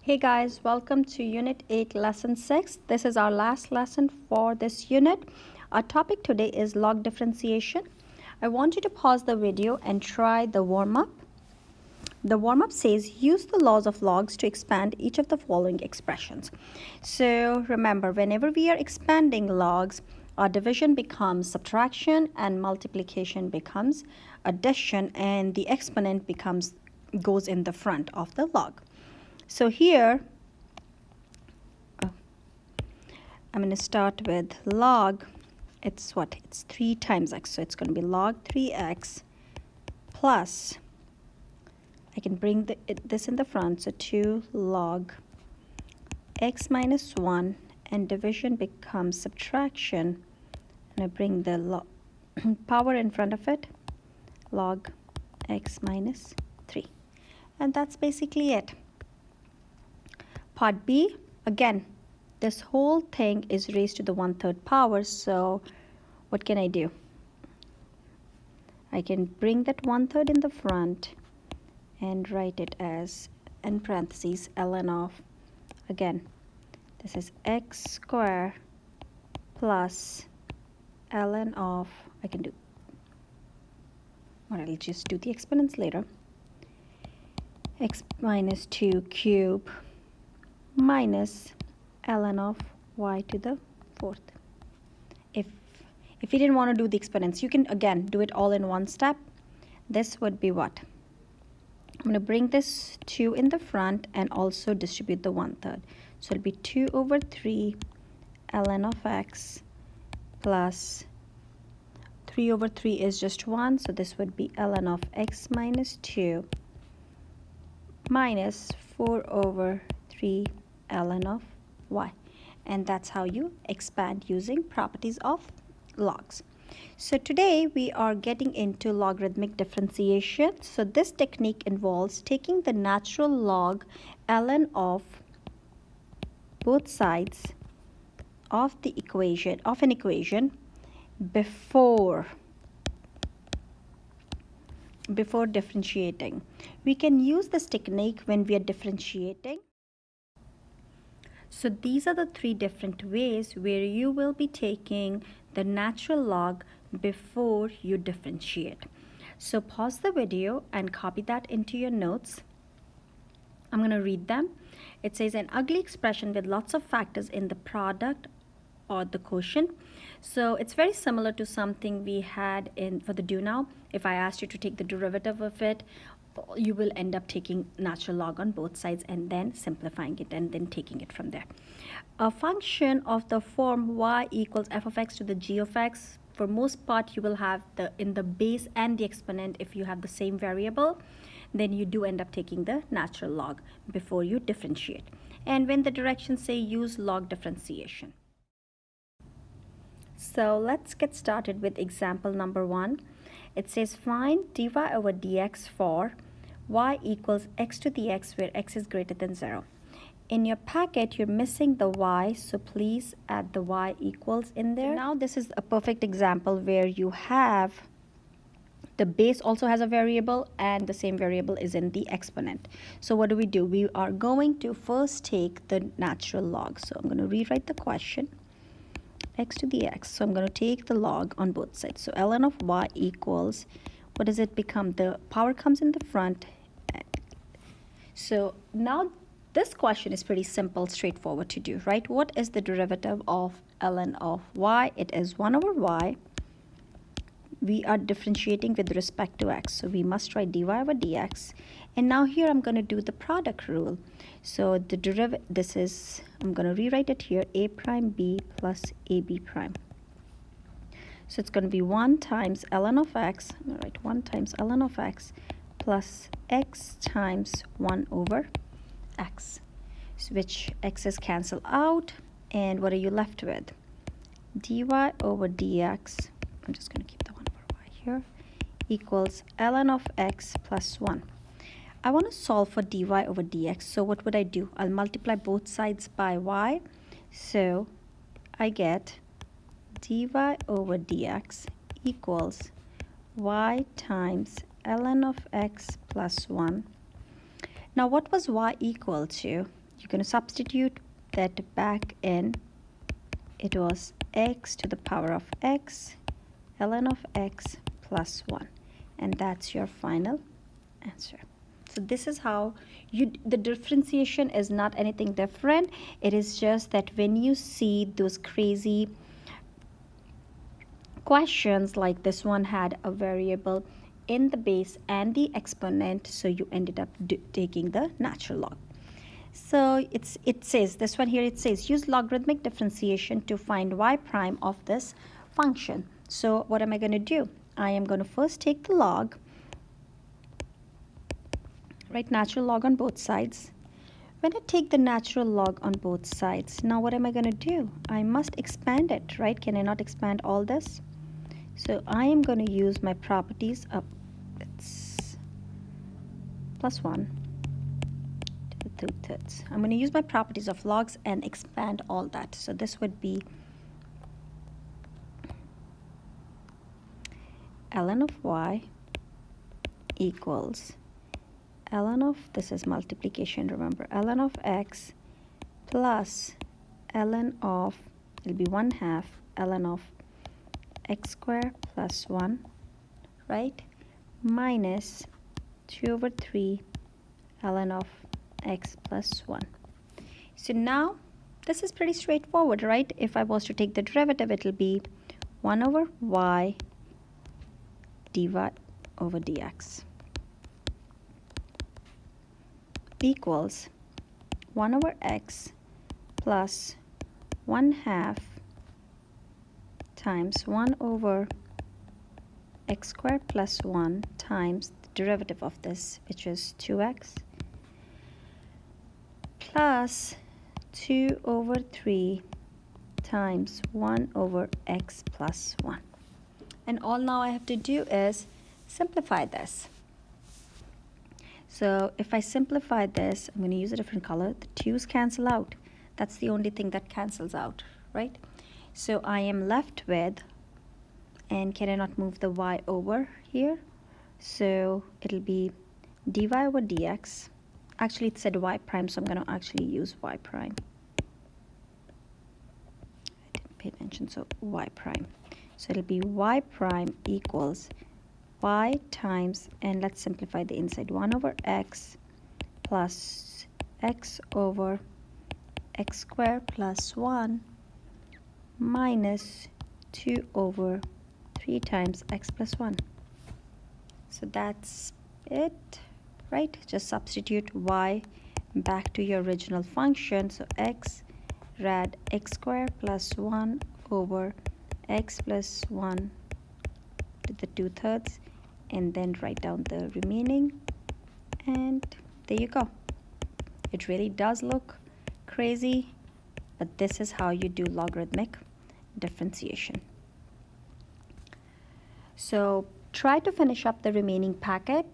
Hey guys, welcome to Unit 8, Lesson 6. This is our last lesson for this unit. Our topic today is log differentiation. I want you to pause the video and try the warm-up. The warm-up says, use the laws of logs to expand each of the following expressions. So remember, whenever we are expanding logs, our division becomes subtraction and multiplication becomes addition, and the exponent goes in the front of the log. So here, I'm going to start with log. It's 3 times x. So it's going to be log 3x plus, I can bring this in the front, so 2 log x minus 1, and division becomes subtraction. And I bring the power in front of it, log x minus 3. And that's basically it. Part B, again, this whole thing is raised to the 1/3 power, so what can I do? I can bring that 1/3 in the front and write it as, in parentheses, ln of, again, this is x squared plus ln of, I can do, or I'll just do the exponents later, x minus 2 cube minus ln of y to the 4th. If you didn't want to do the exponents, you can again do it all in one step. This would be what? I'm going to bring this 2 in the front and also distribute the 1/3. So it'll be 2 over 3 ln of x plus 3 over 3 is just 1, so this would be ln of x minus 2 minus 4 over 3 ln of y. And that's how you expand using properties of logs. So today we are getting into logarithmic differentiation. So this technique involves taking the natural log ln of both sides of the equation, of an equation, before differentiating. We can use this technique when we are differentiating. So these are the 3 different ways where you will be taking the natural log before you differentiate. So pause the video and copy that into your notes. I'm going to read them. It says an ugly expression with lots of factors in the product or the quotient. So it's very similar to something we had for the do now. If I asked you to take the derivative of it, you will end up taking natural log on both sides and then simplifying it and then taking it from there. A function of the form y equals f of x to the g of x, for most part you will have in the base and the exponent. If you have the same variable, then you do end up taking the natural log before you differentiate. And when the directions say use log differentiation. So let's get started with example number 1. It says find dy over dx for y equals x to the x where x is greater than 0. In your packet, you're missing the y, so please add the y equals in there. So now this is a perfect example where you have the base also has a variable and the same variable is in the exponent. So what do? We are going to first take the natural log. So I'm going to rewrite the question. X to the x. So I'm going to take the log on both sides. So ln of y equals, what does it become? The power comes in the front. So now this question is pretty simple, straightforward to do, right? What is the derivative of ln of y? It is 1 over y. We are differentiating with respect to x. So we must write dy over dx. And now here I'm going to do the product rule. So the derivative, I'm going to rewrite it here, a prime b plus ab prime. So it's going to be 1 times ln of x, I'm going to write 1 times ln of x plus x times 1 over x, which x's cancel out. And what are you left with? Dy over dx, I'm just going to keep the 1 over y here, equals ln of x plus 1. I want to solve for dy over dx, so what would I do? I'll multiply both sides by y, so I get dy over dx equals y times ln of x plus 1. Now what was y equal to? you're going to substitute that back in. It was x to the power of x, ln of x plus 1. And that's your final answer. So this is how the differentiation is not anything different. It is just that when you see those crazy questions like this one had a variable in the base and the exponent, so you ended up taking the natural log. So it says, this one here, it says use logarithmic differentiation to find y prime of this function. So what am I going to do? I am going to first take the log, write natural log on both sides. When I take the natural log on both sides, now what am I going to do? I must expand it, right? Can I not expand all this? So I am going to use my properties of it's plus 1 to the 2/3. I'm going to use my properties of logs and expand all that. So this would be ln of y equals ln of, this is multiplication, remember, ln of x plus ln of, it'll be 1/2 ln of x squared plus 1, right, minus 2/3 ln of x plus 1. So now this is pretty straightforward, right? If I was to take the derivative, it'll be 1/y dy over dx equals 1/x plus 1/2 times 1/x squared plus 1 times the derivative of this, which is 2x, plus 2/3 times 1/x plus 1. And all now I have to do is simplify this. So if I simplify this, I'm going to use a different color. The 2's cancel out. That's the only thing that cancels out, right? So I am left with, and can I not move the y over here? So it'll be dy over dx. Actually, it said y prime, so I'm going to actually use y prime. I didn't pay attention, so y prime. So it'll be y prime equals y times, and let's simplify the inside, 1/x plus x over x squared plus 1 minus 2/3 times x plus 1. So that's it, right? Just substitute y back to your original function. So x rad x squared plus 1 over x plus 1 to the 2/3, and then write down the remaining, and there you go. It really does look crazy, but this is how you do logarithmic differentiation. So try to finish up the remaining packet.